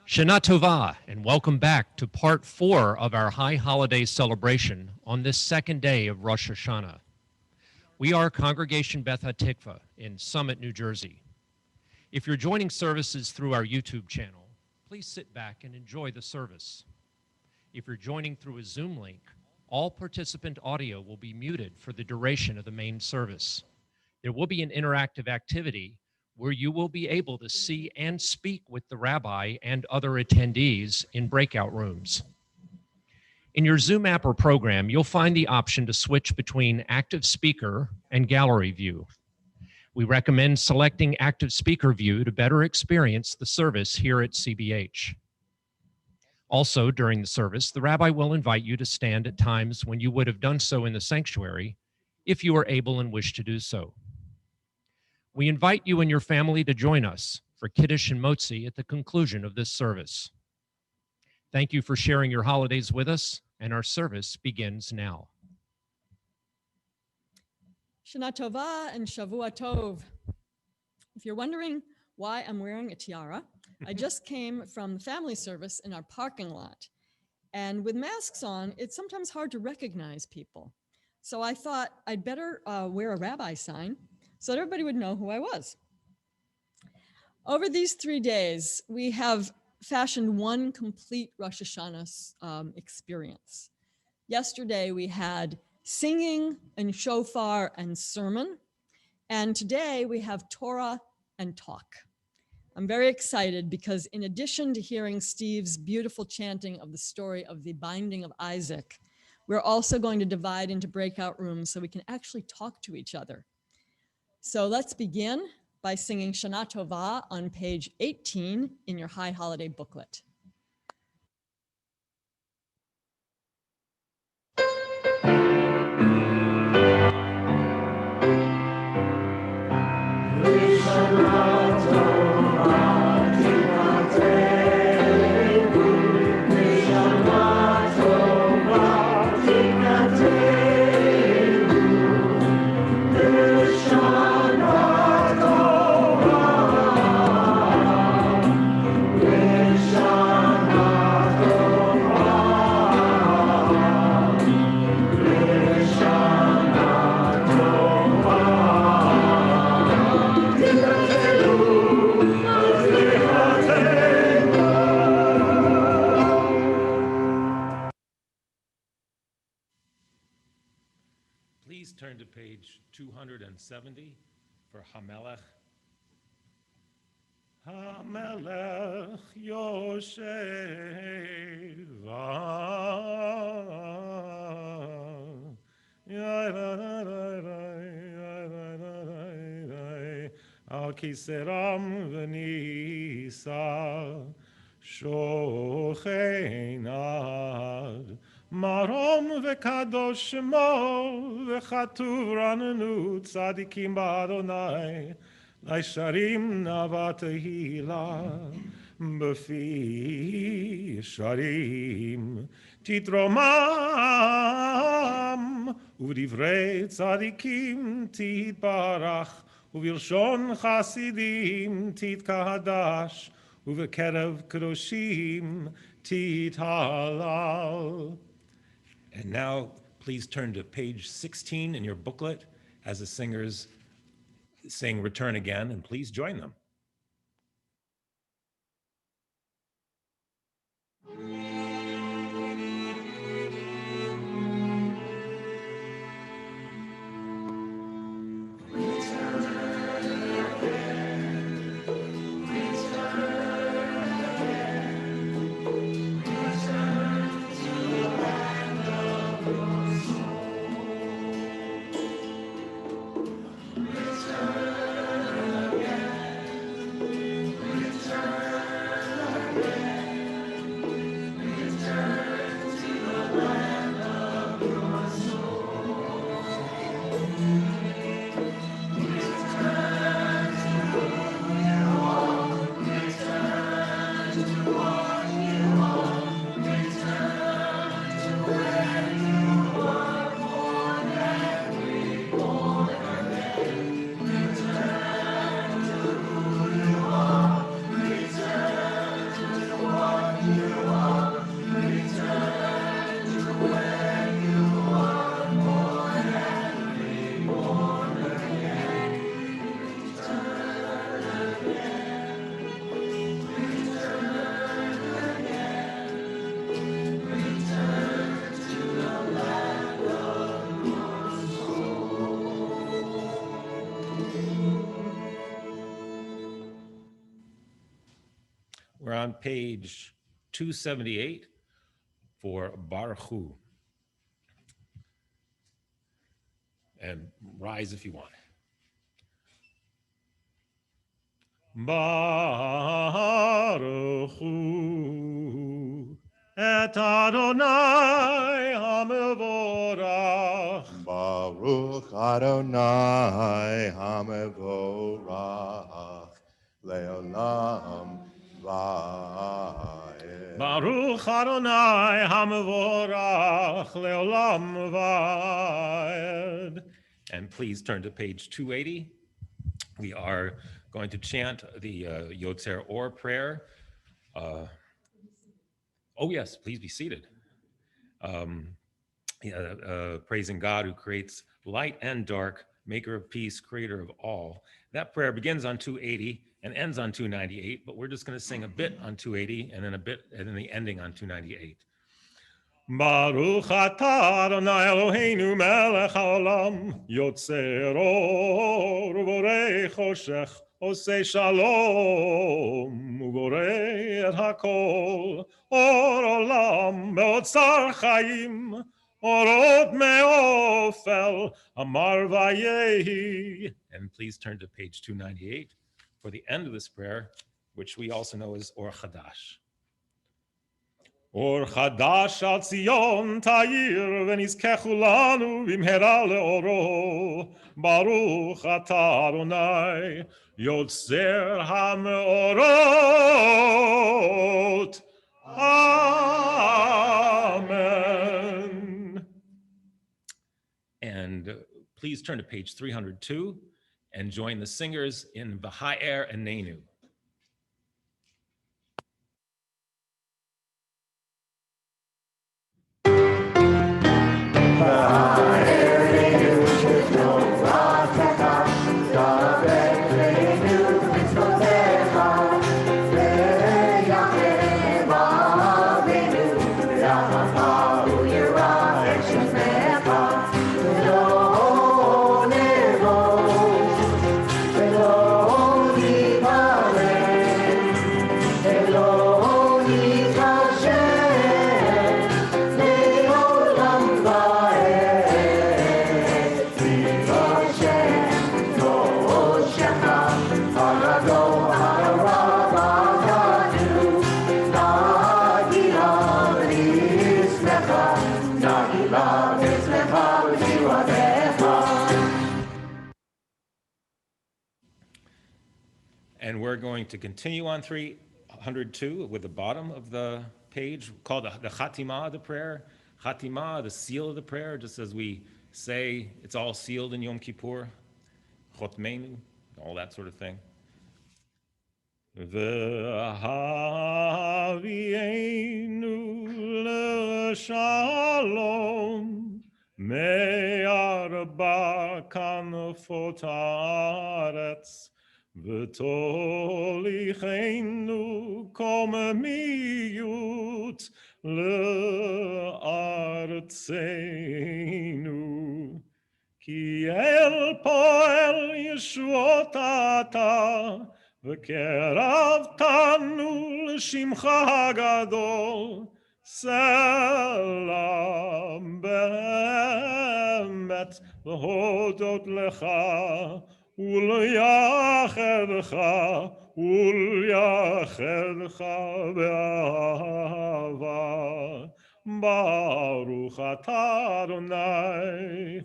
Shana Tova, and welcome back to part 4 of our High Holiday celebration on this second day of Rosh Hashanah. We are Congregation Beth HaTikva in Summit, New Jersey. If you're joining services through our YouTube channel, please sit back and enjoy the service. If you're joining through a Zoom link, all participant audio will be muted for the duration of the main service. There will be an interactive activity where you will be able to see and speak with the rabbi and other attendees in breakout rooms. In your Zoom app or program, you'll find the option to switch between active speaker and gallery view. We recommend selecting active speaker view to better experience the service here at CBH. Also, during the service, the rabbi will invite you to stand at times when you would have done so in the sanctuary, if you are able and wish to do so. We invite you and your family to join us for Kiddush and Motzi at the conclusion of this service. Thank you for sharing your holidays with us, and our service begins now. Shana Tova and Shavua Tov. If you're wondering why I'm wearing a tiara, I just came from the family service in our parking lot. And with masks on, it's sometimes hard to recognize people. So I thought I'd better wear a rabbi sign so that everybody would know who I was. Over these 3 days, we have fashioned one complete Rosh Hashanah experience. Yesterday, we had singing and shofar and sermon. And today, we have Torah and talk. I'm very excited because in addition to hearing Steve's beautiful chanting of the story of the binding of Isaac, we're also going to divide into breakout rooms so we can actually talk to each other. So let's begin by singing Shana Tova on page 18 in your High Holiday booklet. Please turn to page 270 for Hamelech. Hamelech Yoshev Al Kiseram V'nisa Shochenad Marom v'kadosh shemo v'chatuv rananu tzadikim ba'adonai Laisharim navat tehila b'fi sharim titromam u'divrei tzadikim titbarach u'vilshon chasidim titkahadash u'v'kerev kadoshim tithalal. And now, please turn to page 16 in your booklet as the singers sing Return Again, and please join them. Return we're on page 278 for Baruch Hu. And rise if you want. Baruch Hu et Adonai HaMevorach. Baruch Adonai HaMevorach Leolam Va'ed. Baruch Adonai HaMevorach Leolam Va'ed. And please turn to page 280. We are going to chant the Yotzer Or prayer. Oh yes, please be seated. Praising God who creates light and dark, maker of peace, creator of all. That prayer begins on 280 and ends on 298, but we're just going to sing a bit on 280 and then a bit, and then the ending on 298. Baruch atah Adonai Eloheinu melech haolam, yotzer or uvorei choshech, osei shalom, uvorei et hakol, or olam meotzar chaim, orot meofel, amar vayehi. And please turn to page 298 for the end of this prayer, which we also know as Or Chadash. Or Chadash al Zion Ta'ir v'nizkechu lanu b'mhera le'oro, Baruch atah Adonai yotzer ha'meorot. Amen. And please turn to page 302 and join the singers in V'ha'er and Neinu. And we're going to continue on 302 with the bottom of the page called the Chatimah of the prayer. Chatimah, the seal of the prayer, just as we say it's all sealed in Yom Kippur. Chotmeinu, all that sort of thing. V'havienu l'shalom me'arba kanafot haaretz v'tolichenu komemiyut le'artzeinu ki el poel yeshuot ata v'keravtanu l'shimcha hagadol selam be'emet v'hodot lecha ולייחדך באהבה ברוך אתה אדוני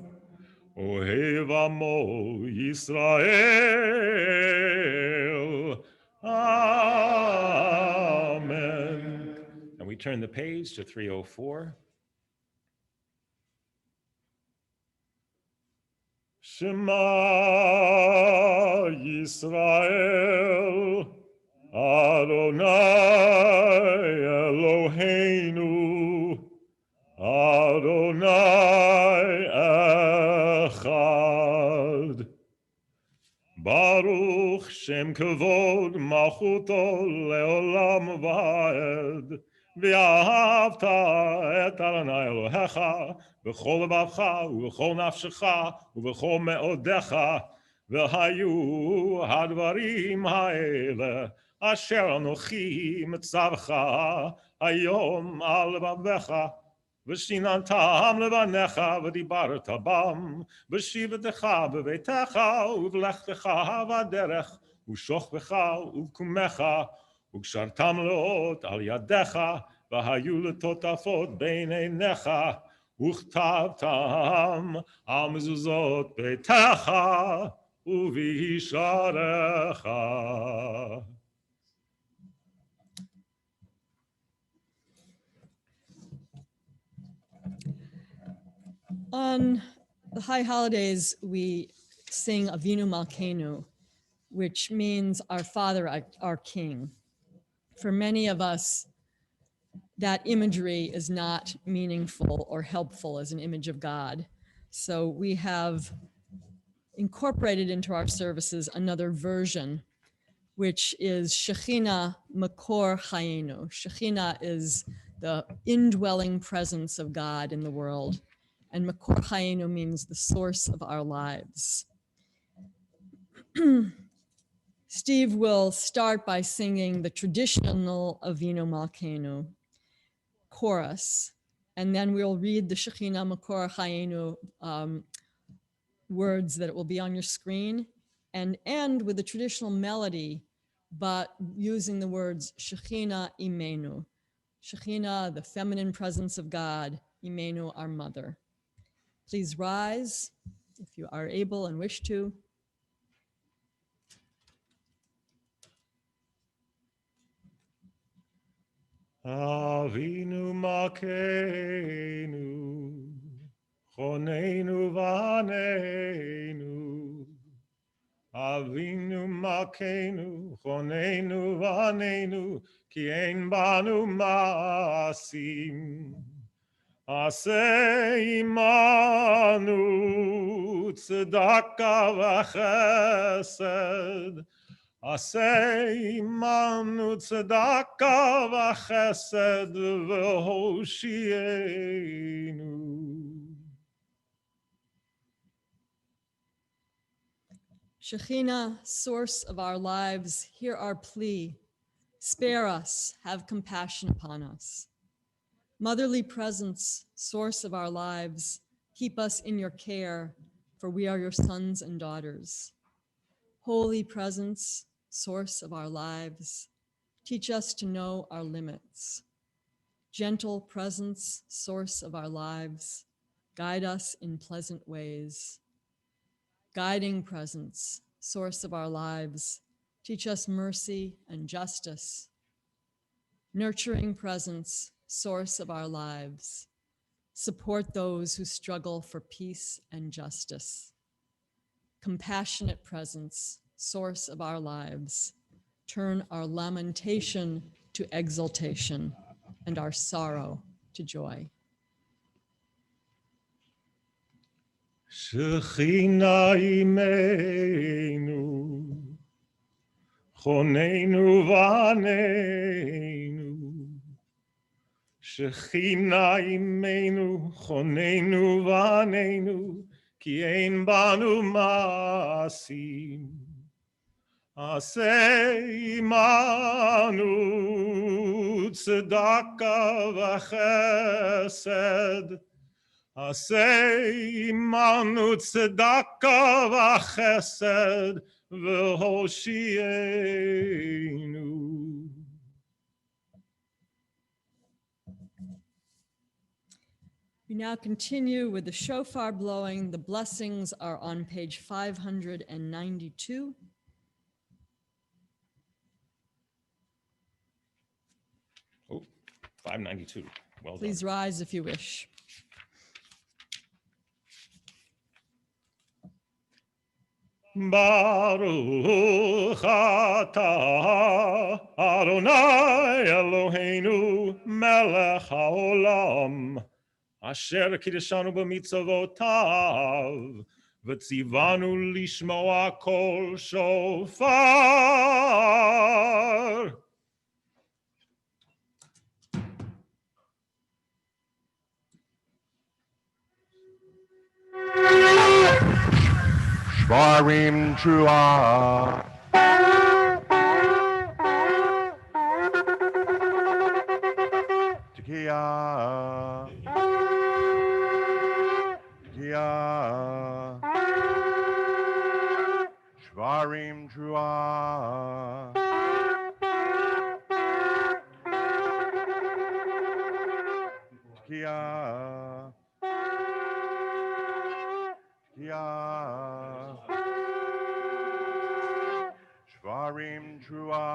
אוהב עמו ישראל. Amen. And we turn the page to 304. Shema Yisrael, Adonai Eloheinu, Adonai Echad. Baruch Shem Kavod Malchuto Leolam Vaed. ואהבת את אדוני אלוהיך בכל לבבך ובכל נפשך ובכל מאודיך והיו הדברים האלה אשר אנוכי מצווך היום על לבביך, ושיננתם לבניך ודיברת בם, בשבתך בביתך ובלכתך בדרך, ושוכבך ובקומך, וקשרתם לאות על ידיך, והיו לטוטפות בין עיניך, וכתבתם על מזוזות ביתך ובישעריך. On the high holidays, we sing Avinu Malkeinu, which means our Father, our King. For many of us, that imagery is not meaningful or helpful as an image of God. So we have incorporated into our services another version, which is Shekhinah Makor Chayenu. Shekhinah is the indwelling presence of God in the world. And Makor Chayenu means the source of our lives. Steve will start by singing the traditional Avinu Malkeinu chorus, and then we'll read the Shekhinah Makor Chayenu words that will be on your screen, and end with the traditional melody, but using the words Shekhinah Imenu. Shekhinah, the feminine presence of God, Imenu, our mother. Please rise if you are able and wish to. Avinu Malkeinu, Chonenu Vaneinu. Avinu Malkeinu, Chonenu Vaneinu, Ki ein banu maasim. Aseh imanu tzedakah v'chesed. Aseh imanu tzedakah v'chesed v'hoshienu. Shekhinah, source of our lives, hear our plea. Spare us, have compassion upon us. Motherly presence, source of our lives, keep us in your care, for we are your sons and daughters. Holy presence, source of our lives, teach us to know our limits. Gentle presence, source of our lives, guide us in pleasant ways. Guiding presence, source of our lives, teach us mercy and justice. Nurturing presence, source of our lives, support those who struggle for peace and justice. Compassionate presence, source of our lives, turn our lamentation to exultation and our sorrow to joy. Shekhinah imenu, Chonenu vaneinu. Shekhinah imenu, Chonenu vaneinu, Ki ein banu maasim. Aseh imanu tzedakah v'chesed. Aseh imanu tzedakah v'chesed v'hoshienu. We now continue with the shofar blowing. The blessings are on page 592. Oh, 592. Well done. Please rise if you wish. Baruch atah Adonai Eloheinu melech haolam asher kiddushanu b'mitzvotav v'tzivanu lishmoa kol shofar. Shvarim Trua. Shvarim Trua. Tekiah. Tekiah. Shvarim Trua.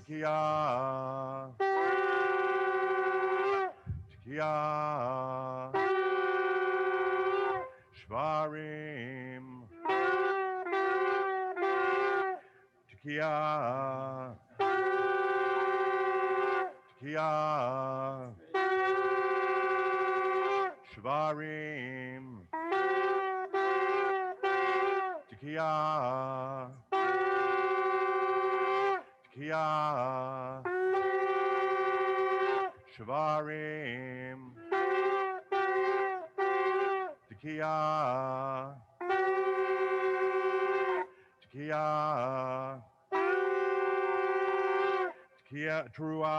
Tekiah. Tekiah. Shvarim. Tekiah. Tekiah. Shvarim. Tekiah. Tekiah. Shvarim. Tekiah. Tekiah. Tekiah. Trua.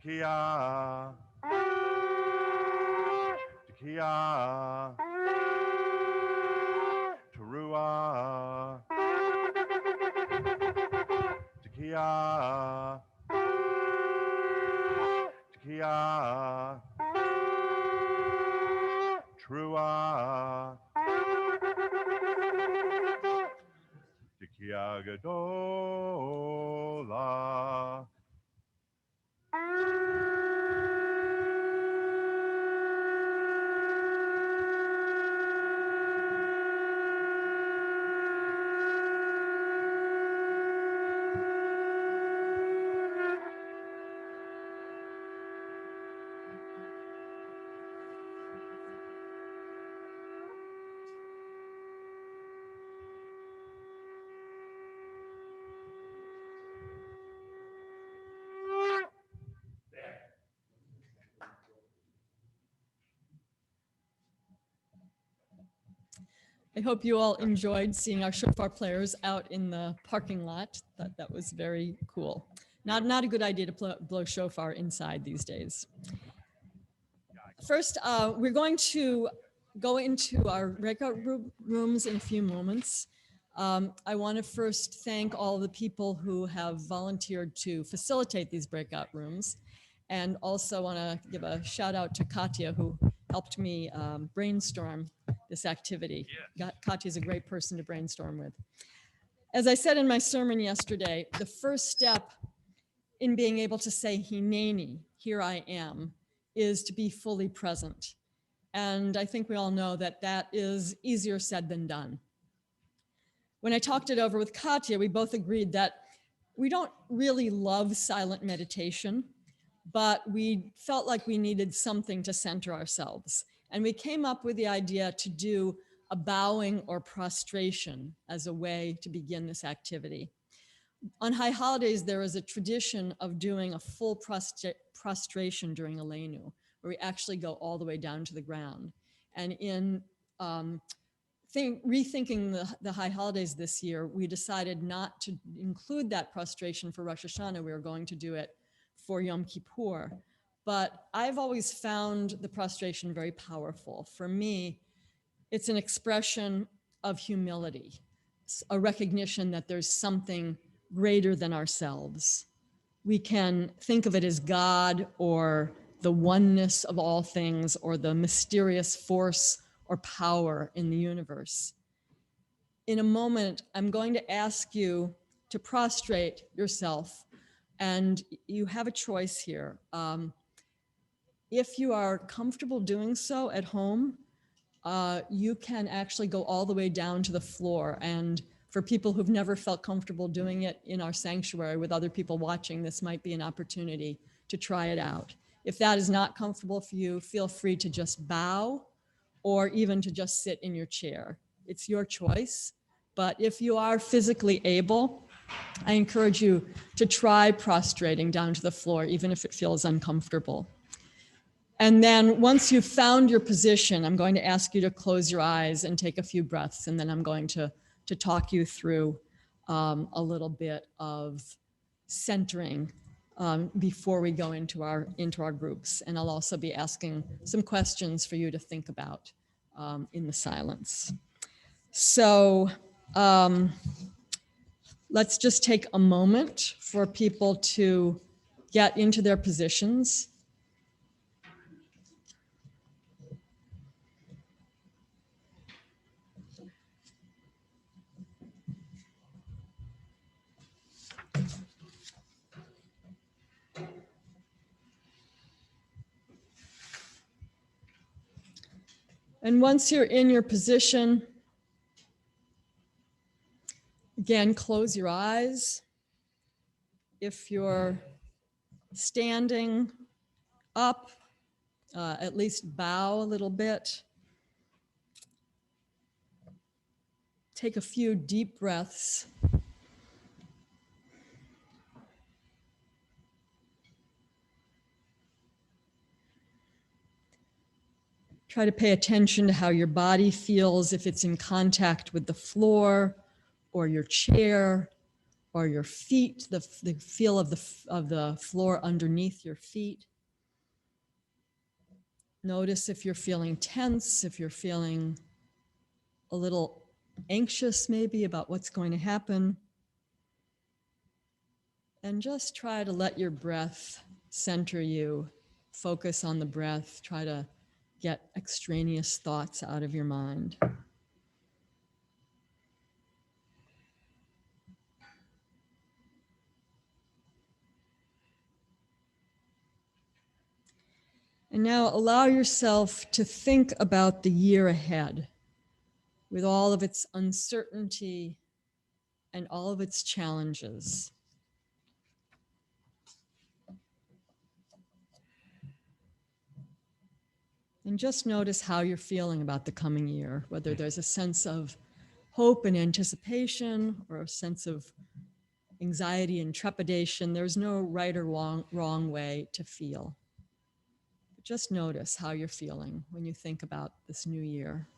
Tekiah. Tekiah. Trua. Tekiah. Tekiah. Trua. Tekiah Gadola. I hope you all enjoyed seeing our shofar players out in the parking lot. That was very cool. Not a good idea to blow shofar inside these days. First, we're going to go into our breakout rooms in a few moments. I want to first thank all the people who have volunteered to facilitate these breakout rooms, and also want to give a shout out to Katya, who helped me brainstorm this activity. Katya is a great person to brainstorm with. As I said in my sermon yesterday, the first step in being able to say Hineni, here I am, is to be fully present. And I think we all know that that is easier said than done. When I talked it over with Katya, we both agreed that we don't really love silent meditation, but we felt like we needed something to center ourselves. And we came up with the idea to do a bowing or prostration as a way to begin this activity. On high holidays, there is a tradition of doing a full prostration during Aleinu, where we actually go all the way down to the ground. And in rethinking the high holidays this year, we decided not to include that prostration for Rosh Hashanah. We were going to do it for Yom Kippur. But I've always found the prostration very powerful. For me, it's an expression of humility, a recognition that there's something greater than ourselves. We can think of it as God or the oneness of all things or the mysterious force or power in the universe. In a moment, I'm going to ask you to prostrate yourself, and you have a choice here. If you are comfortable doing so at home, you can actually go all the way down to the floor. And for people who've never felt comfortable doing it in our sanctuary with other people watching, this might be an opportunity to try it out. If that is not comfortable for you, feel free to just bow or even to just sit in your chair. It's your choice. But if you are physically able, I encourage you to try prostrating down to the floor, even if it feels uncomfortable. And then once you've found your position, I'm going to ask you to close your eyes and take a few breaths, and then I'm going to talk you through a little bit of centering before we go into our groups. And I'll also be asking some questions for you to think about in the silence. So let's just take a moment for people to get into their positions. And once you're in your position, again, close your eyes. If you're standing up, at least bow a little bit. Take a few deep breaths. Try to pay attention to how your body feels, if it's in contact with the floor or your chair or your feet, the feel of the floor underneath your feet. Notice if you're feeling tense, if you're feeling a little anxious maybe about what's going to happen. And just try to let your breath center you. Focus on the breath. Try to get extraneous thoughts out of your mind. And now allow yourself to think about the year ahead with all of its uncertainty and all of its challenges. And just notice how you're feeling about the coming year, whether there's a sense of hope and anticipation or a sense of anxiety and trepidation. There's no right or wrong way to feel. But just notice how you're feeling when you think about this new year.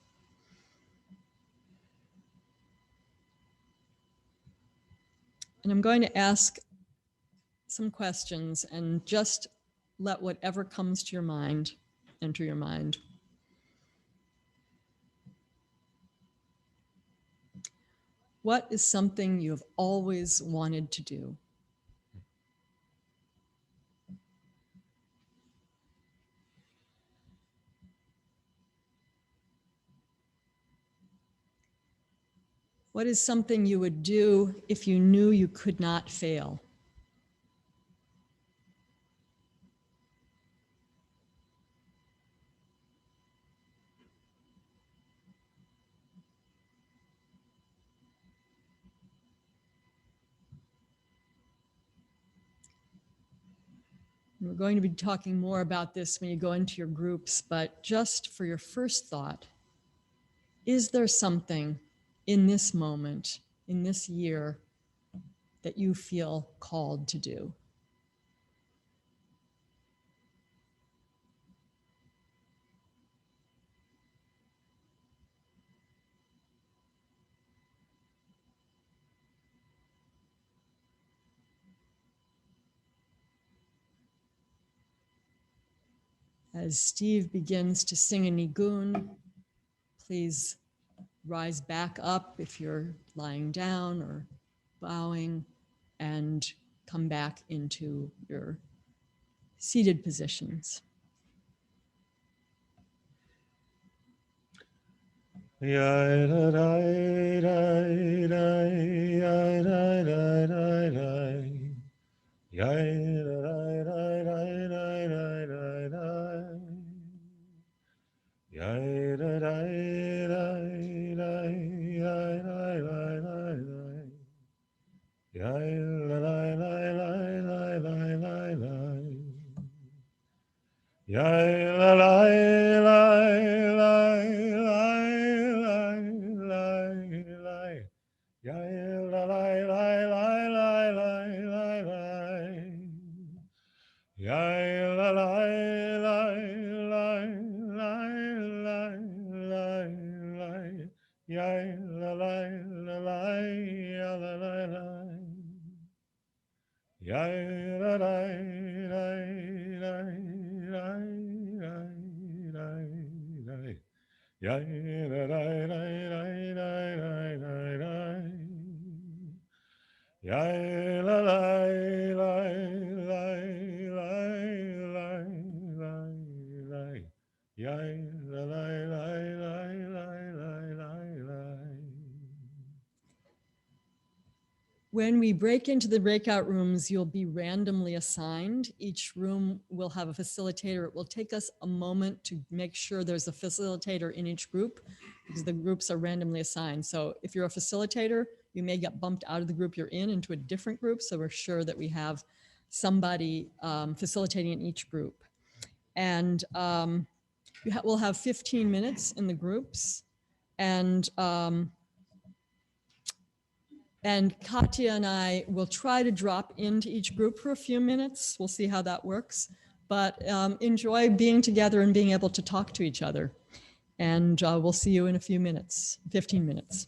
And I'm going to ask some questions and just let whatever comes to your mind enter your mind. What is something you have always wanted to do? What is something you would do if you knew you could not fail? We're going to be talking more about this when you go into your groups, but just for your first thought, is there something in this moment, in this year, that you feel called to do? As Steve begins to sing a nigun, please rise back up if you're lying down or bowing, and come back into your seated positions. Yai la lai lai lai lai lai lai lai. Yai la lai lai lai lai lai lai lai. Yai la lai lai lai lai lai lai lai. When we break into the breakout rooms, you'll be randomly assigned. Each room will have a facilitator. It will take us a moment to make sure there's a facilitator in each group because the groups are randomly assigned. So if you're a facilitator, you may get bumped out of the group you're in into a different group. So we're sure that we have somebody facilitating in each group. And we'll have 15 minutes in the groups. And Katya and I will try to drop into each group for a few minutes. We'll see how that works. But enjoy being together and being able to talk to each other. And we'll see you in a few minutes, 15 minutes.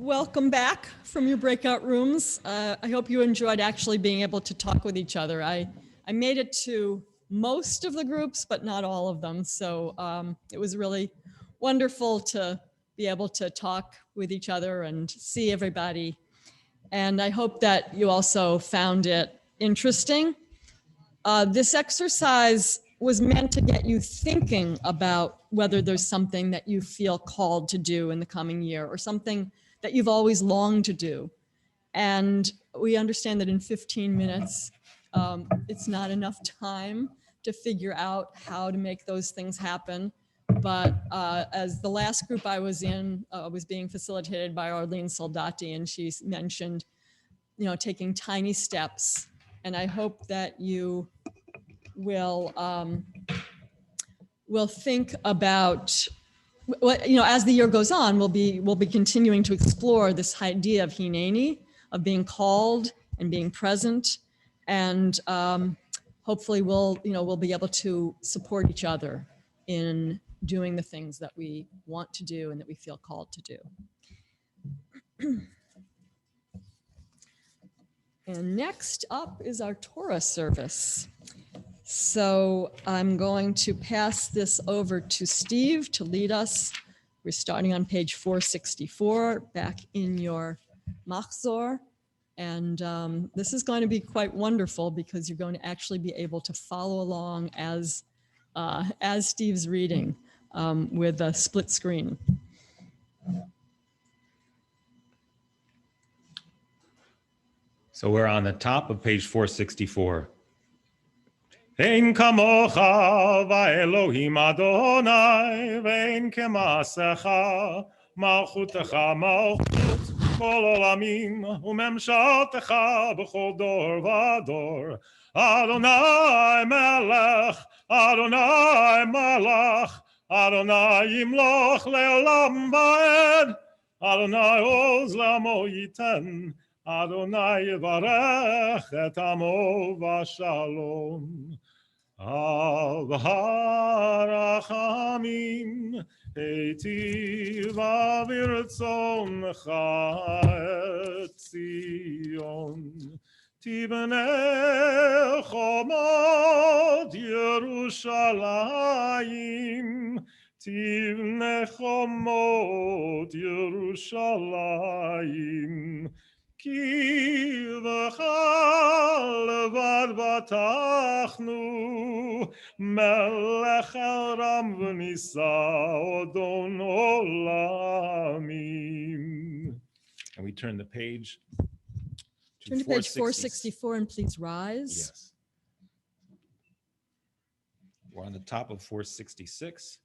welcome back from your breakout rooms. I hope you enjoyed actually being able to talk with each other. I made it to most of the groups, but not all of them. So it was really wonderful to be able to talk with each other and see everybody. And I hope that you also found it interesting. This exercise was meant to get you thinking about whether there's something that you feel called to do in the coming year or something that you've always longed to do. And we understand that in 15 minutes, it's not enough time to figure out how to make those things happen. But as the last group I was in was being facilitated by Arlene Soldati, and she mentioned, taking tiny steps. And I hope that you will think about as the year goes on, we'll be continuing to explore this idea of hineni, of being called and being present, and hopefully we'll be able to support each other in doing the things that we want to do and that we feel called to do. And next up is our Torah service. So I'm going to pass this over to Steve to lead us. We're starting on page 464, back in your machzor. And this is going to be quite wonderful because you're going to actually be able to follow along as Steve's reading with a split screen. So we're on the top of page 464. Ein kamocha va'elohim Adonai ve'ein kemasecha malchutecha malchut kol olamim umemshaltecha b'chol dor v'dor Adonai melech Adonai malach Adonai yimloch le'olam va'ed Adonai oz la'amo yiten Adonai yivarech et amo v'shalom Al harachamim heitiv avirtzoncha et Zion Tibnei chomot Yerushalayim Tibnei chomot Yerushalayim Ki v'chal levad batachnu melech el ram v'nisa odon olamim. And we turn the page Turn to page 464 and please rise. Yes. We're on the top of 466.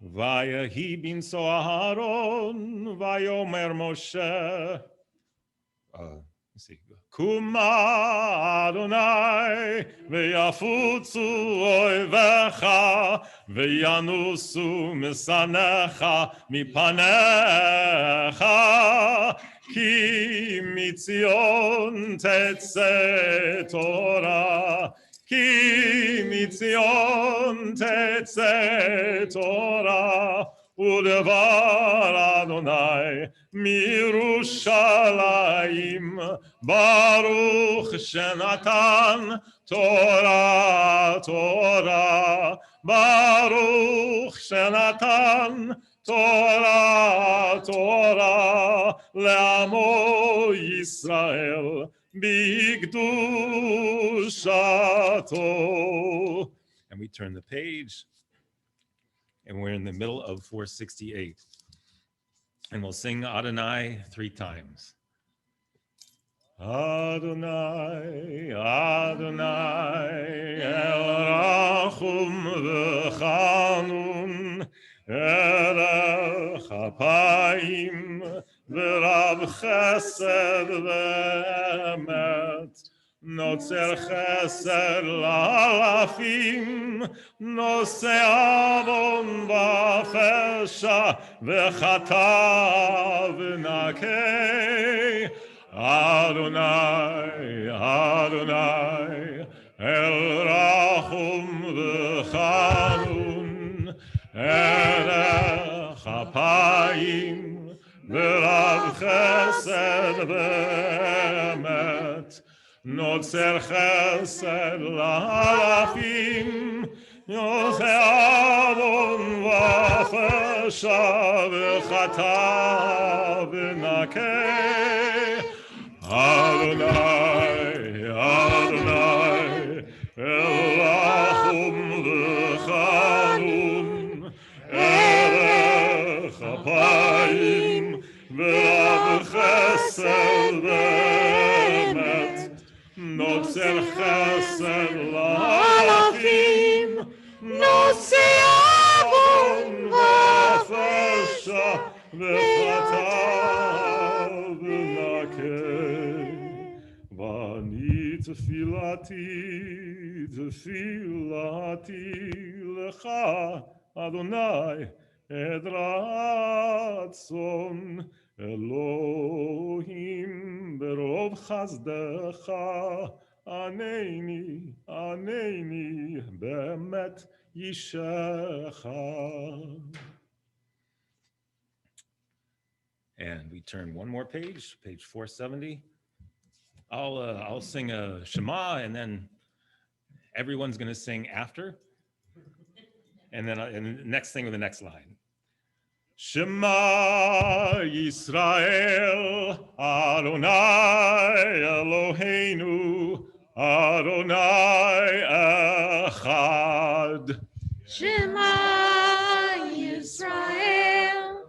Vayahi bin so Aharon vayomer Moshe. Let's see. Kuma Adonai veyafutzu oivecha veyanusu misanecha mipanecha ki mitzion tetze Torah ki mitzion tetze Torah Udevar Adonai mirushalayim Baruch shenatan Torah Torah Baruch shenatan Torah Torah Le'amo Yisrael Bigdushato. And we turn the page. And we're in the middle of 468. And we'll sing Adonai 3 times. Adonai, Adonai, El Rachum V'Chanun, Erech Hapayim, V'Rav Chesed V'Emet, Notzer Chesed L'Alafim, Noseh Avon V'Fesha, V'Chata V'Nakeh, Adonai, Adonai, El Rachum V'Chanun, Erech Hapayim, V'Rav ואמת, נוצר חסד להלכים, יוצא עוון ופשע וחטא ונקה. אדוני, אדוני, אלחום וחנון, ערך אפיים ורב חסד ואמת, נוצר חסד להלכים, נוצא עוון ופשע וחטא ונקה. ואני תפילתי לך, אדוני, את רצון אלוהים ברוב חסדך, ענני באמת אישך. And we turn one more page, page 470. I'll sing a Shema, and then everyone's going to sing after. And then the next thing with the next line. Shema Yisrael, Adonai Eloheinu, Adonai Echad. Shema Yisrael,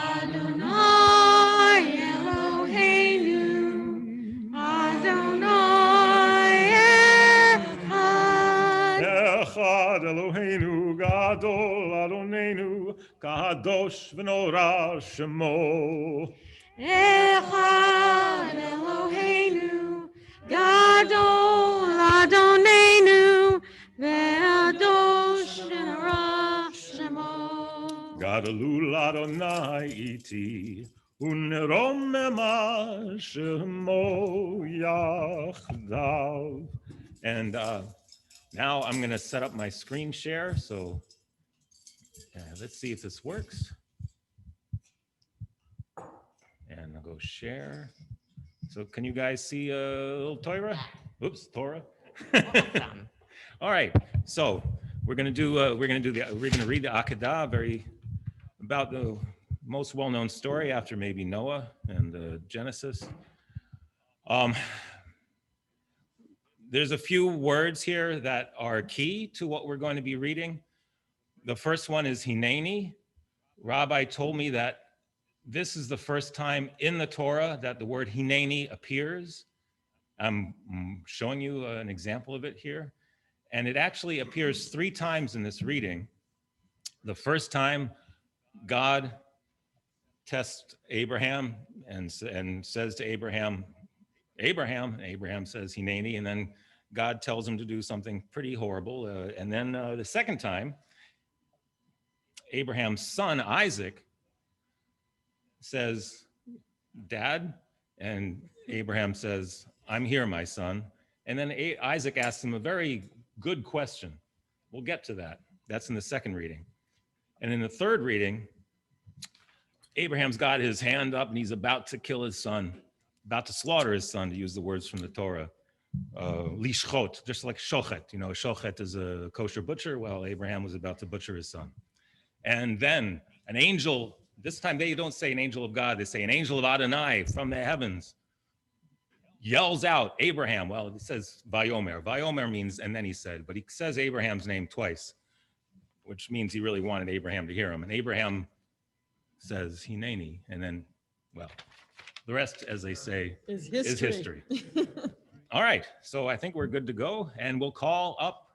Adonai Eloheinu, Adonai Echad. Echad Eloheinu Gadol Adonenu, Kadosh v'nora Shemo. Echad Eloheinu, Gadol Adonenu, Ve'adosh v'nora Shemo. Gadolul Adonai iti, uneromema Shemo yachdav. And now I'm going to set up my screen share. So let's see if this works. And I'll go share. So can you guys see a little Torah? Oops, Torah. Awesome. All right. So we're going to read the Akedah, about the most well-known story after maybe Noah and Genesis. There's a few words here that are key to what we're going to be reading. The first one is Hineni. Rabbi told me that this is the first time in the Torah that the word Hineni appears. I'm showing you an example of it here. And it actually appears 3 times in this reading. The first time, God tests Abraham and says to Abraham, Abraham says Hineni, and then God tells him to do something pretty horrible. And then the second time, Abraham's son, Isaac, says, Dad, and Abraham says, I'm here, my son. And then Isaac asks him a very good question. We'll get to that. That's in the second reading. And in the third reading, Abraham's got his hand up and he's about to kill his son, about to slaughter his son, to use the words from the Torah. Lishchot, just like shochet. You know, shochet is a kosher butcher. Well, Abraham was about to butcher his son. And then an angel, this time they don't say an angel of God, they say an angel of Adonai from the heavens, yells out, Abraham. Well, it says Vayomer. Vayomer means, and then he said, but he says Abraham's name twice, which means he really wanted Abraham to hear him. And Abraham says, Hineni. And then, well, the rest, as they say, is history. All right. So I think we're good to go. And we'll call up.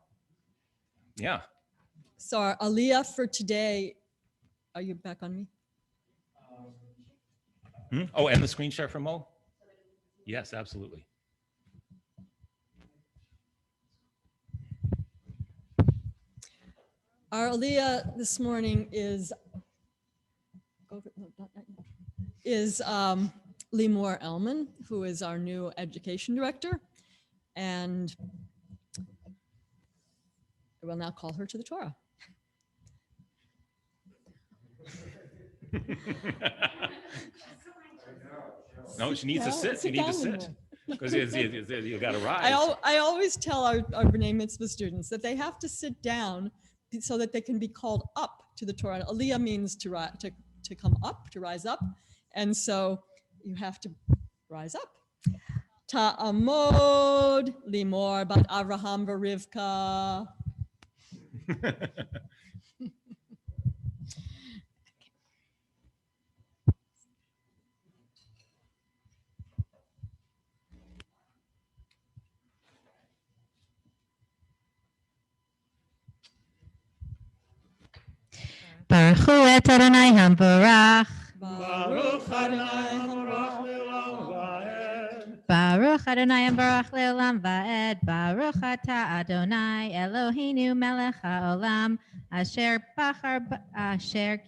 Yeah. So our aliyah for today, are you back on me? Oh, and the screen share for Mo? Yes, absolutely. Our aliyah this morning is Limor Elman, who is our new education director. And I will now call her to the Torah. No, she needs to sit. You need to sit because you got to rise. I always tell our B'nai Mitzvah students that they have to sit down so that they can be called up to the Torah. Aliyah means to come up, to rise up. And so you have to rise up. Ta'amod limor bat Avraham v'Rivka. Baruch hu et Adonai hambarach. Baruch Adonai hambarach le'olam va'ed. Baruch Adonai hambarach le'olam va'ed. Baruch ata Adonai Eloheinu melech ha'olam. Asher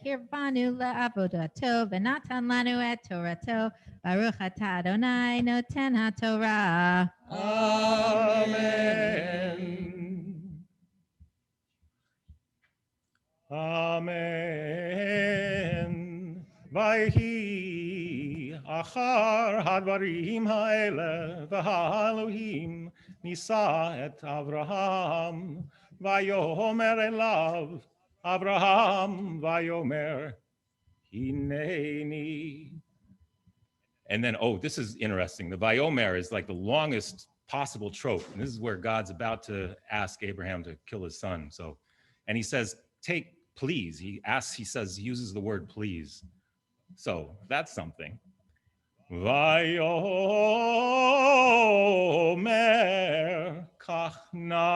kirvanu le'avodato v'natan lanu et torato. Baruch ata Adonai noten ha'torah. Amen. Amen. Vayhi achar hadvarim ha'ele v'ha'elohim nisa et Avraham vayomer elav Avraham vayomer hineni. And then, oh, this is interesting. The Vayomer is like the longest possible trope. And this is where God's about to ask Abraham to kill his son. So, and he says, take, please. He uses the word please. So that's something. Vayomer kachna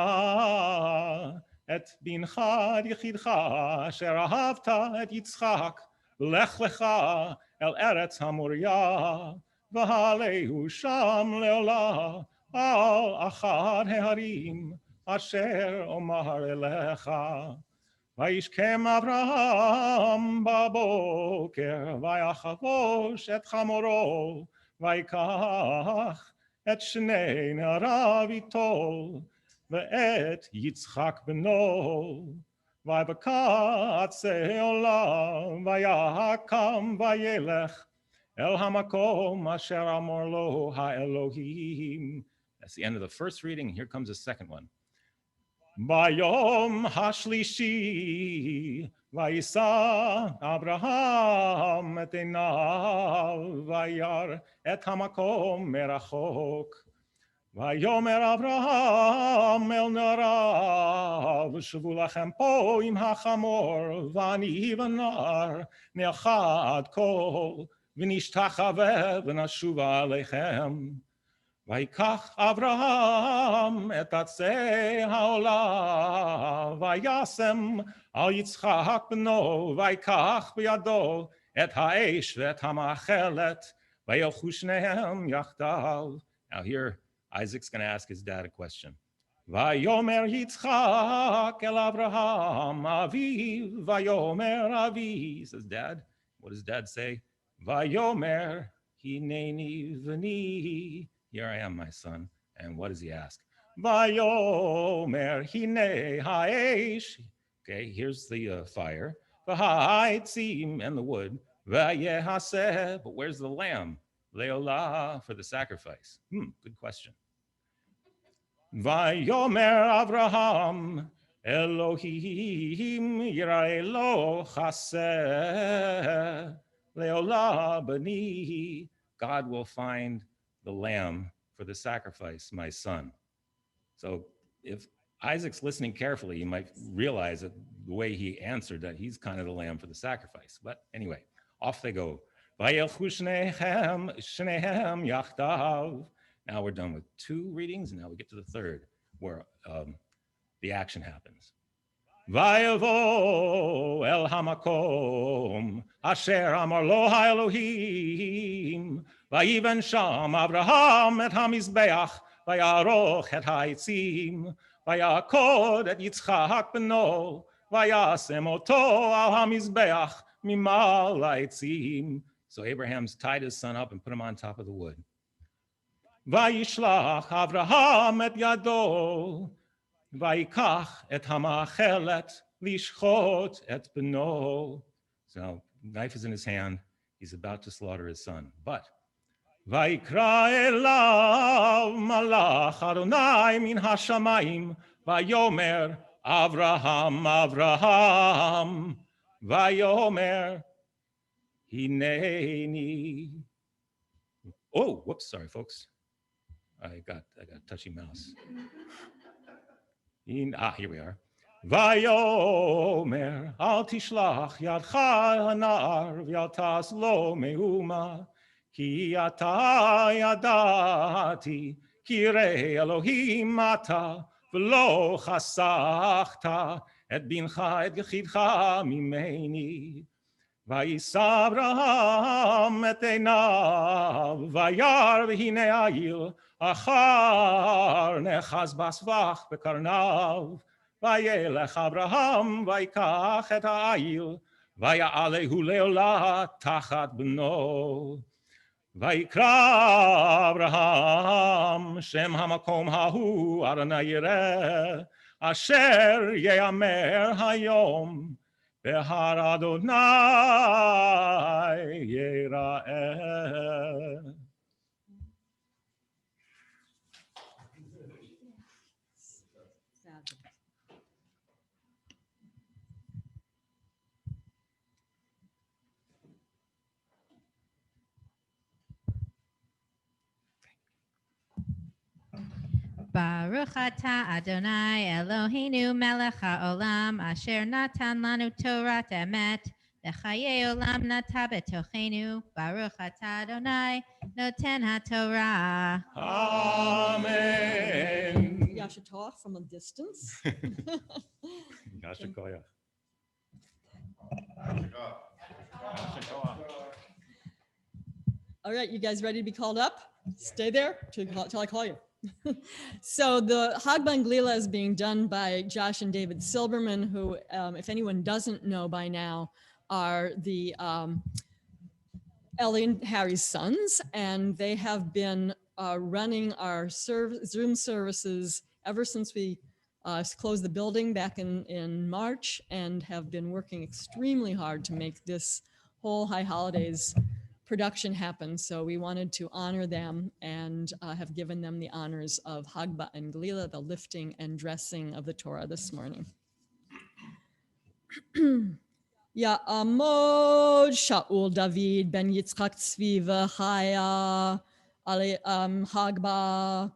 et bincha yichidcha asher ahavta et Yitzchak lech lecha el eretz hamoria v'halehu sham leola al achad heharim asher omar elecha. Vayishkem Avraham baboker vayachavosh et chamoro vayikach et shnei narav ito ve'et Yitzchak beno vayvakatze olam vayahakam vayelech el hamakom asher amor lo ha'elohim. That's the end of the first reading. Here comes the second one. Bayom hashlishi vayisa Abraham et einav vayar et hamakom merachok vayomer Abraham el narav shvu lachem po im hachamor vani v'nar ne'achad kol v'nishtachave v'nashuva alechem. Vayikach Avraham et atzei ha'olam vayasem al Yitzchak beno vayikach b'yado et ha'esh ve'et ha'machelet vayelchu shnehem yachdav. Now here Isaac's going to ask his dad a question. Vayomer Yitzchak el Avraham aviv vayomer avi. Says dad. What does dad say? Vayomer hineni v'ni. Here I am, my son. And what does he ask? Vayomer hine ha'esh. Okay, here's the fire. V'ha'etzim, and the wood. V'yehaseh, but where's the lamb? Leolah, for the sacrifice. Good question. Vayomer Avraham Elohim yira'elo chaseh leolah bani. God will find the lamb for the sacrifice, my son. So if Isaac's listening carefully, you might realize that the way he answered that he's kind of the lamb for the sacrifice. But anyway, off they go. Vayelchu shnehem yachdav. Now we're done with 2 readings, and now we get to the third, where the action happens. Vayavo el hamakom asher amar lo ha'elohim vayiven sham Avraham et hamizbeach vayaroch et ha'itzim vayakod et Yitzchak beno vayasem oto al hamizbeach mimal ha'itzim. So Abraham's tied his son up and put him on top of the wood. Vayishlach Avraham et yado vayikach et hamachelet lishchot et beno. So knife is in his hand. He's about to slaughter his son. But Vayikra elav malach Adonai min hashamayim vayomer Avraham Avraham vayomer hineni. Oh, whoops, sorry folks. I got touchy mouse. Here we are. Vayomer al tishlach yadcha hanar v'al tas lo meuma ki ata yadati kirei Elohim ata v'lo chasachta et bincha et yechidcha mimeni. Vayisa Avraham et einav vayar v'hine ayil achar nechaz basvach bekarnav. Vayelech Avraham vayikach et ha'ayil vaya'alehu leolah tachat bno. Vayikra Avraham shem hamakom hahu Adonai yireh asher ye'amer hayom behar Adonai yireh. Baruch atah Adonai Eloheinu melech haolam asher natan lanu Torat emet v'chayei olam nata betochenu. Baruch atah Adonai noten haTorah. Amen. Yashatah from a distance. Yasher koyach. All right, you guys ready to be called up? Stay there till I call you. So the Hag Ben Glila is being done by Josh and David Silberman, who, if anyone doesn't know by now, are the Ellie and Harry's sons, and they have been running our Zoom services ever since we closed the building back in March, and have been working extremely hard to make this whole High Holidays production happen. So we wanted to honor them and have given them the honors of Hagba and Glila, the lifting and dressing of the Torah this morning. Ya'amod Shaul David ben Yitzchak Tzvi v'Chaya Hagba.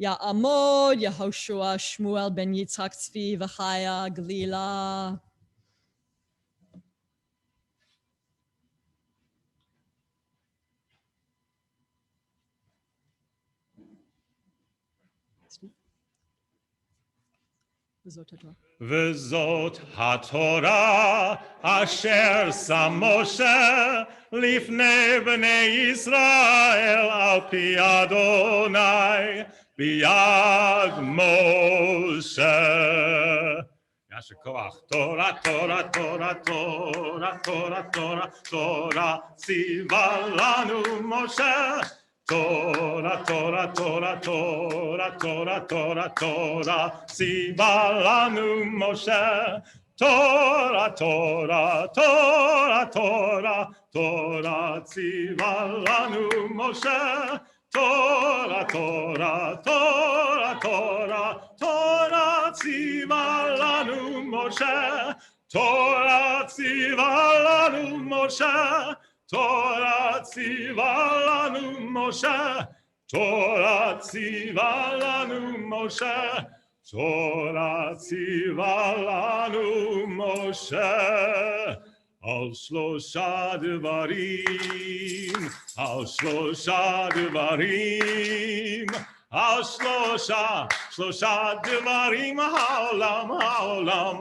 Ya'amod Yehoshua Shmuel ben Yitzchak Tzvi v'Chaya Glila. V'zot haTorah asher sam Moshe lifnei bnei Yisrael al pi Adonai biyad Moshe. Yasher koach. Torah, Torah, Torah, Torah, Torah, Torah, Torah, tziva lanu Moshe. Torah, Torah, Torah, Torah, Torah, Torah, Torah, tziva lanu Moshe. Torah, Torah, Torah, Torah, Torah, tziva lanu Moshe. Torah, Torah, Torah, Torah, Torah, tziva lanu Moshe. Torah, tziva lanu Moshe. Torah tziva lanu Moshe, Torah tziva lanu Moshe, Torah tziva lanu Moshe. Al shlosha devarim, al shlosha devarim, al shlosha devarim, haolam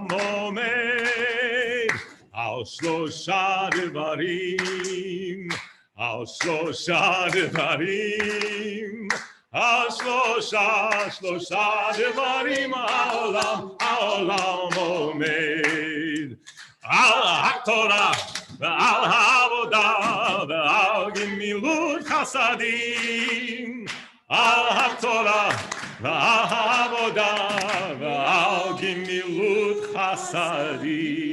omed. Al shlosha devarim, al shlosha devarim, al shlosha devarim, haolam omed. Al haTorah, ve'al ha'avodah, ve'al gimilut chasadim. Al haTorah, ve'al ha'avodah, ve'al gimilut chasadim.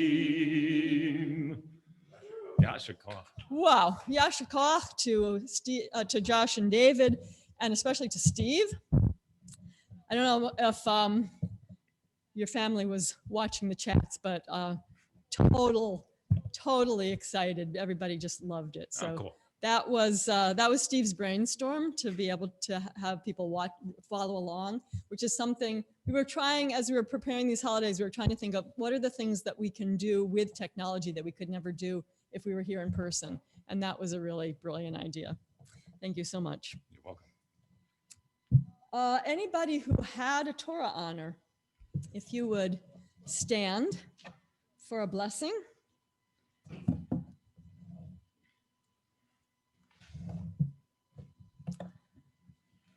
Yasha Koch. Wow, Yasha Koch to Josh and David, and especially to Steve. I don't know if your family was watching the chats, but totally excited. Everybody just loved it. So Oh, cool. that was Steve's brainstorm to be able to have people follow along, which is something we were trying as we were preparing these holidays. We were trying to think of what are the things that we can do with technology that we could never do if we were here in person. And that was a really brilliant idea. Thank you so much. You're welcome. Anybody who had a Torah honor, if you would stand for a blessing.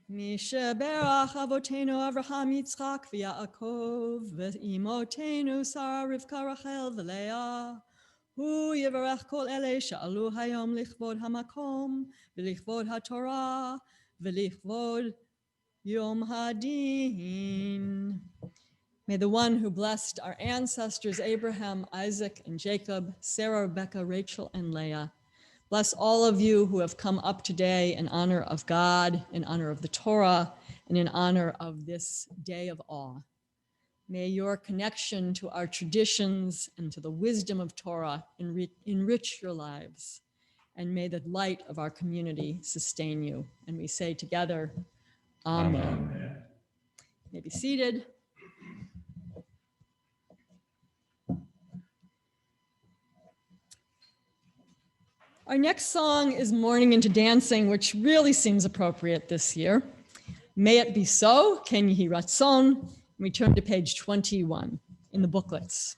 Misha berach avotenu Avraham Yitzchak v'Yaakov v'imotenu Sarah Rivka Rachel v'Leah hu yivarech kol ele she'alu hayom lichvod hamakom v'lichvod haTorah v'lichvod Yom Hadin. May the one who blessed our ancestors Abraham, Isaac, and Jacob, Sarah, Rebecca, Rachel, and Leah, bless all of you who have come up today in honor of God, in honor of the Torah, and in honor of this day of awe. May your connection to our traditions and to the wisdom of Torah enrich your lives. And may the light of our community sustain you. And we say together, Amen. Amen. You may be seated. Our next song is Morning into Dancing, which really seems appropriate this year. May it be so, Ken Yehi Ratzon. We turn to page 21 in the booklets.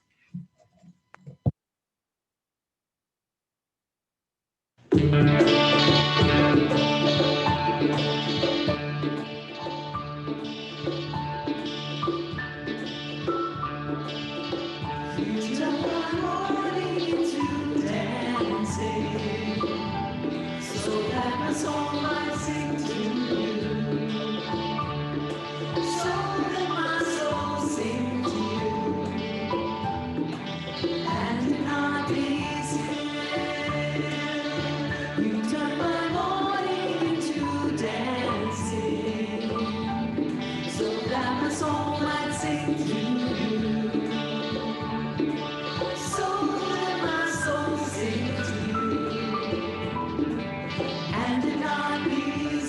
And it not be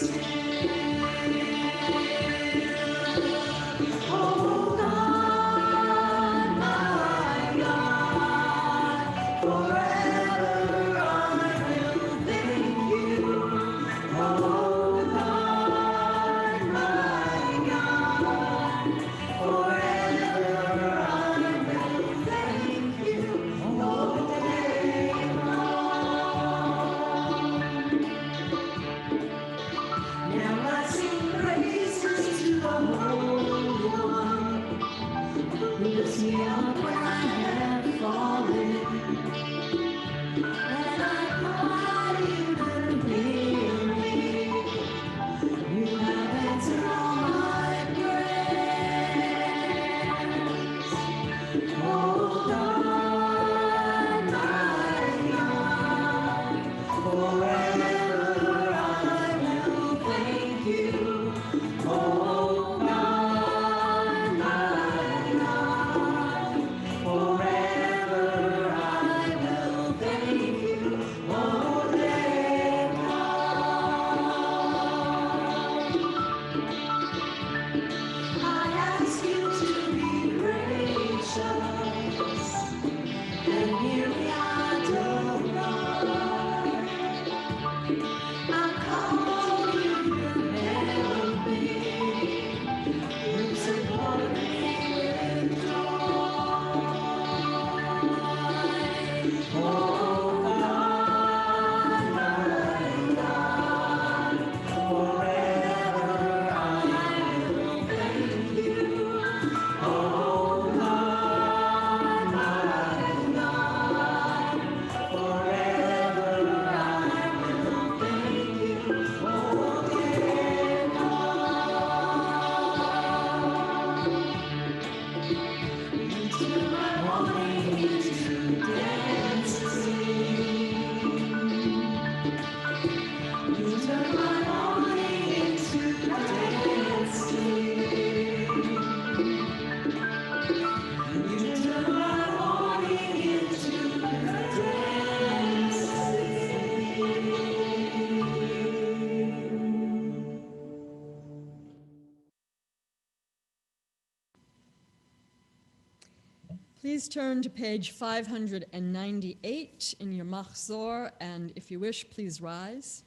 Please turn to page 598 in your Machzor, and if you wish, please rise.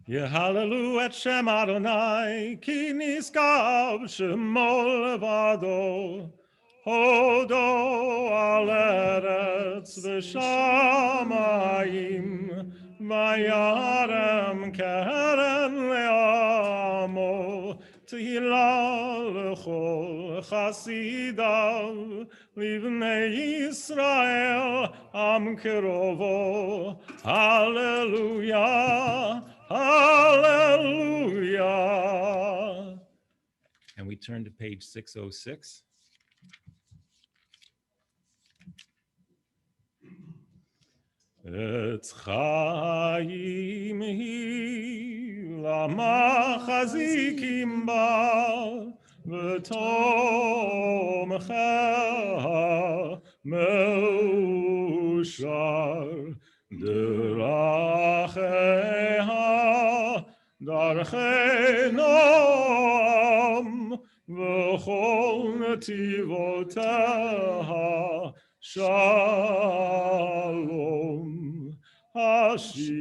Yehalelu et Shem Adonai, ki niskav shemo levado. Hodo al eretz v'shamayim, vayarem keren le'amo, tehillah lechol chasidav, livnei Yisrael am kerovo. Hallelujah, hallelujah. And we turn to page 606. Etz chaim hi lama chazikim ba v'tomcha meushar deracheha darchei noam v'chol netivoteha Shalom, Hashivenu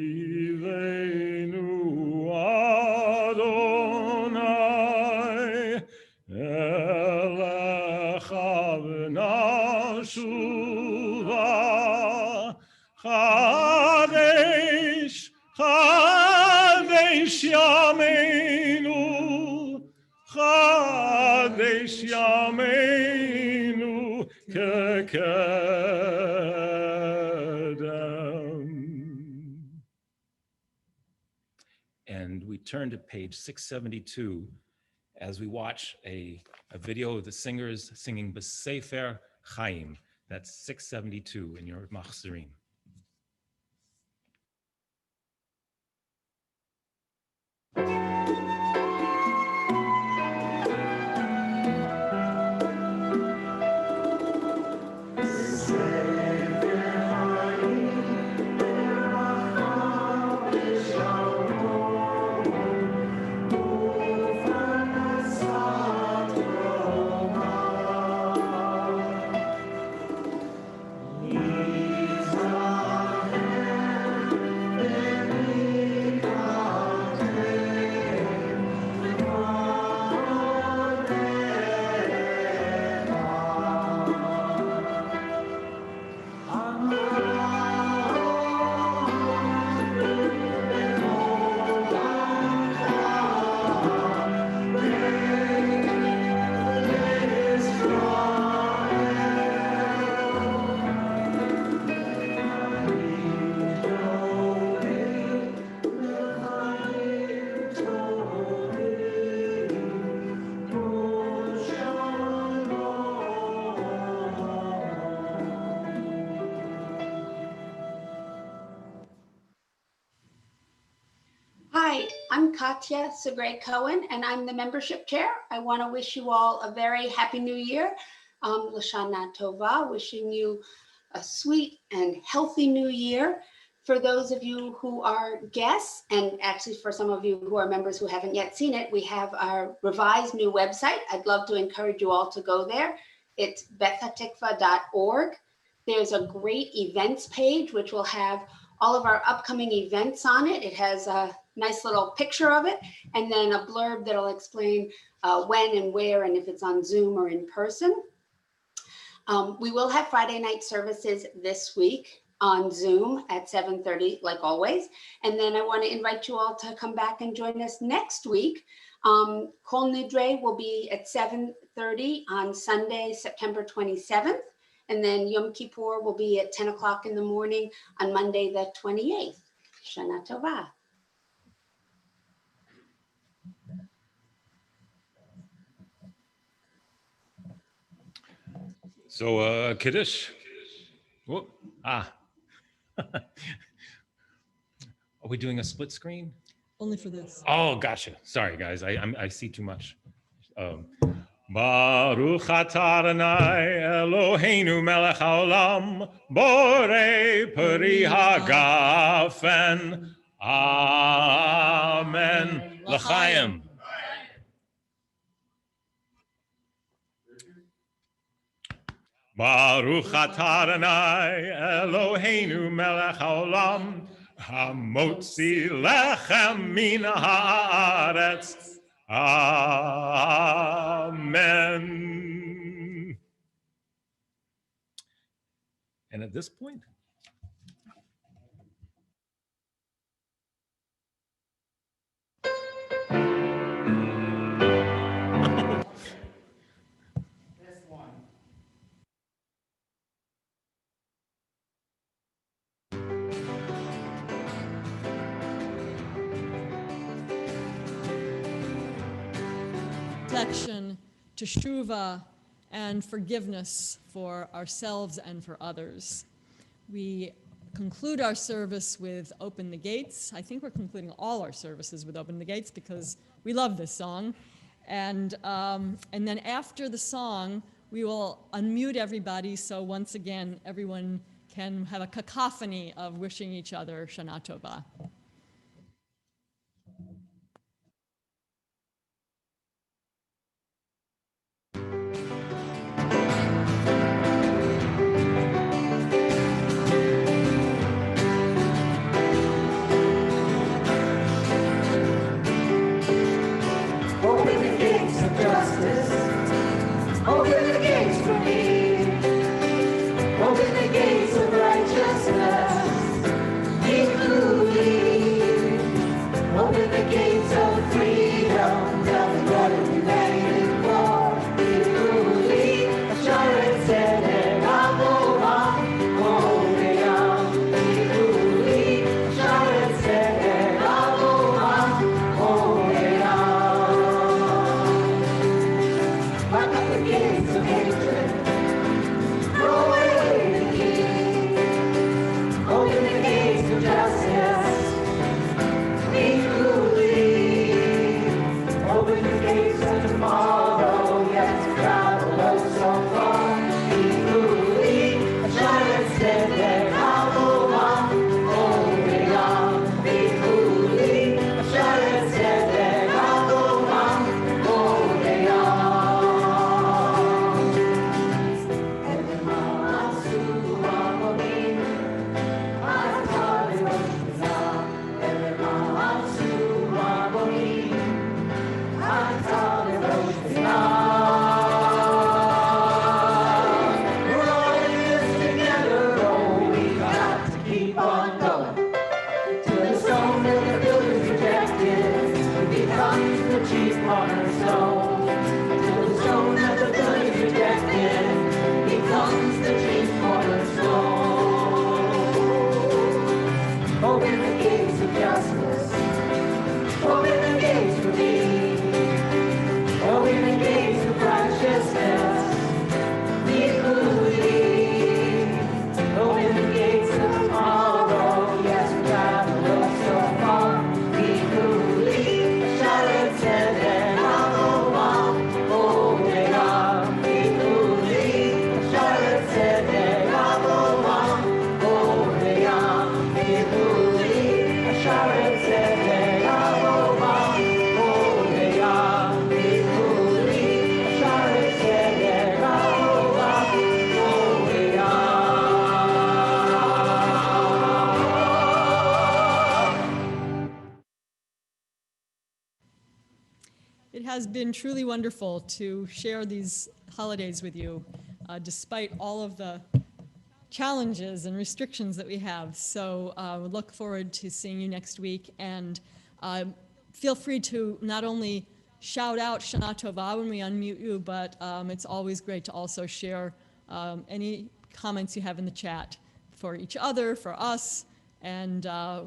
Adonai, Elecha v'nashuva, Chadesh, Chadesh Yameinu, Chadesh Yameinu, And we turn to page 672 as we watch a video of the singers singing B'Sefer Chaim. That's 672 in your Machzirim. Hi, I'm Katya Segre Cohen, and I'm the membership chair. I want to wish you all a very happy new year. L'Shana Tova, wishing you a sweet and healthy new year. For those of you who are guests, and actually for some of you who are members who haven't yet seen it, we have our revised new website. I'd love to encourage you all to go there. It's bethatikva.org. There's a great events page, which will have all of our upcoming events on it. It has a nice little picture of it, and then a blurb that'll explain when and where, and if it's on Zoom or in person. We will have Friday night services this week on Zoom at 7:30, like always. And then I want to invite you all to come back and join us next week. Kol Nidre will be at 7:30 on Sunday, September 27th. And then Yom Kippur will be at 10 o'clock in the morning on Monday, the 28th. Shana Tova. So Kiddush. Whoop. Are we doing a split screen? Only for this. Oh, gotcha. Sorry, guys. I see too much. Baruch atah Adonai Eloheinu melech haolam borei peri hagafen. Amen. L'chaim. Baruch atah Adonai Eloheinu melech haolam hamotzi lechem min haaretz. Amen. And at this point, reflection, teshuvah, and forgiveness for ourselves and for others. We conclude our service with Open the Gates. I think we're concluding all our services with Open the Gates because we love this song. And then after the song, we will unmute everybody so once again, everyone can have a cacophony of wishing each other Shana Tova. Open the gates of justice. Open the gates for me. Open the gates of righteousness. Including. Open the gates of freedom. Nothing but a united war. Including assurance and Avodah. Including assurance and Avodah. Lock up the gates of hatred. Throw away the key. Open the gates of justice. Be truly. Open the gates of tomorrow. Yes, travel oh so far. Be truly. Assurance and Avodah. Holding on. Be truly. Assurance and Avodah. Holding on. Keep on going till the stone that the builders rejected becomes the chief cornerstone. Till the stone that the builders rejected becomes the chief cornerstone. Open the gates of justice. Open the gates for me. Open the gates of righteousness. Including. Open the gates of tomorrow. Yes, we travel so far. Including assurance and Avodah. Holding on. Including assurance and Avodah. Holding on. Including assurance and Avodah. Holding on. Including assurance and Avodah. Holding on. It has been truly wonderful to share these holidays with you, despite all of the challenges and restrictions that we have. So we look forward to seeing you next week. And feel free to not only shout out Shana Tova when we unmute you, but it's always great to also share any comments you have in the chat for each other, for us, and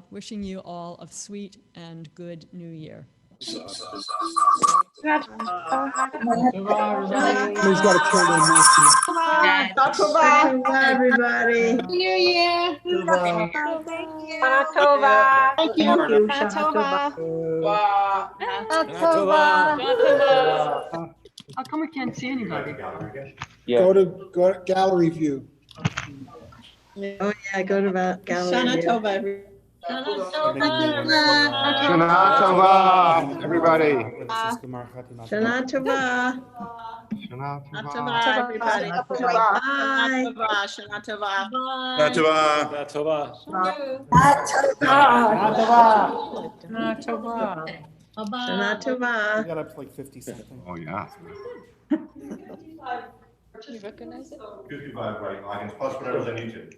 wishing you all a sweet and good new year. Please got to kill their mouth. Everybody. New Year. Thank you. How come we can't see anybody? Go to gallery view. Oh yeah, go to that gallery. Shana Tova, everyone. Shana Tova, everybody. Shana Tova. Shana Shana Tova. Tova, everybody. Bye. Shana Tova, Shana Tova. Shana Tova. Shana Tova. Shana Tova. Shana We Tova. got up to like 50 something. Oh, yeah. You recognize it? 55 right logins plus whatever's on YouTube.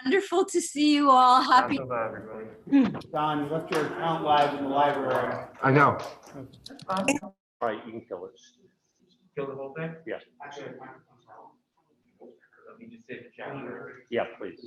Wonderful to see you all. Happy. Don, you left your account live in the library. I know. All right, you can kill it. Kill the whole thing? Yeah. Let me just say the chapter. Yeah, please.